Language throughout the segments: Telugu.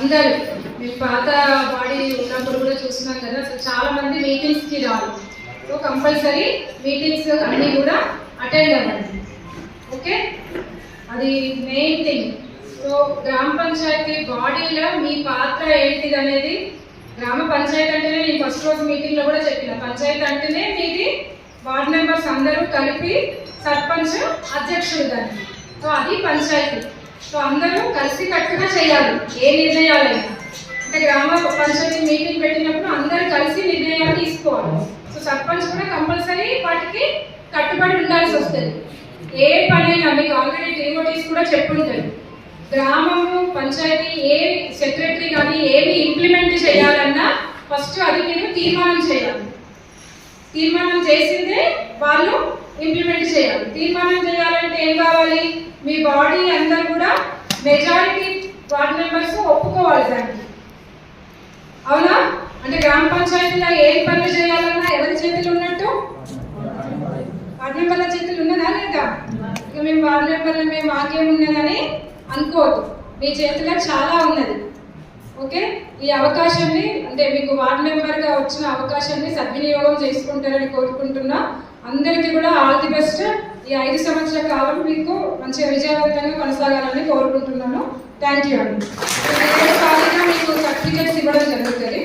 అందరూ మీరు పాత బాడీ ఉన్నప్పుడు కూడా చూస్తున్నాం కదా, అసలు చాలా మంది మీటింగ్స్కి రారు. సో కంపల్సరీ మీటింగ్స్ అన్నీ కూడా అటెండ్ అవ్వండి. ఓకే, అది మెయిన్ థింగ్. సో గ్రామ పంచాయతీ బాడీలో మీ పాత్ర ఏంటిది అనేది, గ్రామ పంచాయతీ అంటేనే నేను ఫస్ట్ రోజు మీటింగ్లో కూడా చెప్పిన, పంచాయతీ అంటేనే మీది వార్డ్ మెంబర్స్ అందరూ కలిపి సర్పంచ్ అధ్యక్షుడు దాన్ని. సో అది పంచాయతీ. సో అందరూ కలిసి కట్టుగా చేయాలి ఏ నిర్ణయాలైనా. అంటే గ్రామ పంచాయతీ మీటింగ్ పెట్టినప్పుడు అందరూ కలిసి నిర్ణయాలు తీసుకోవాలి. సో సర్పంచ్ కూడా కంపల్సరీ వాటికి కట్టుబడి ఉండాల్సి వస్తుంది. ఏ పనైనా మీకు ఆల్రెడీ టీఓటీస్ కూడా చెప్పుంటారు. గ్రామము పంచాయతీ ఏ సెక్రటరీ కానీ ఏమి ఇంప్లిమెంట్ చేయాలన్నా ఫస్ట్ అది మీరు తీర్మానం చేయాలి. తీర్మానం చేసిందే వాళ్ళు ఇంప్లిమెంట్ చేయాలి. తీర్మానం చేయాలంటే ఏం కావాలి, మీ బాడీ అందరూ కూడా మెజారిటీ వార్డ్ మెంబర్స్ ఒప్పుకోవాలి దానికి. అవునా? అంటే గ్రామ పంచాయతీలో ఏం పనులు చేయాలన్నా ఎవరి చేతులు ఉన్నట్టు, వార్డ్ మెంబర్ల చేతులు ఉన్నదా లేదా? ఇక మేము వార్డ్ మెంబర్లు మేము మాకేమున్నదని అనుకోవద్దు, మీ చేతిలో చాలా ఉన్నది. ఓకే, ఈ అవకాశాన్ని అంటే మీకు వార్డ్ మెంబర్గా వచ్చిన అవకాశాన్ని సద్వినియోగం చేసుకుంటారని కోరుకుంటున్నా. అందరికీ కూడా ఆల్ ది బెస్ట్. ఈ 5 సంవత్సరాల కాలం మీకు మంచిగా విజయవంతంగా కొనసాగాలని కోరుకుంటున్నాను. థ్యాంక్ యూ అండి. మీకు సర్టిఫికేట్స్ ఇవ్వడం జరుగుతుంది.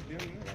Super.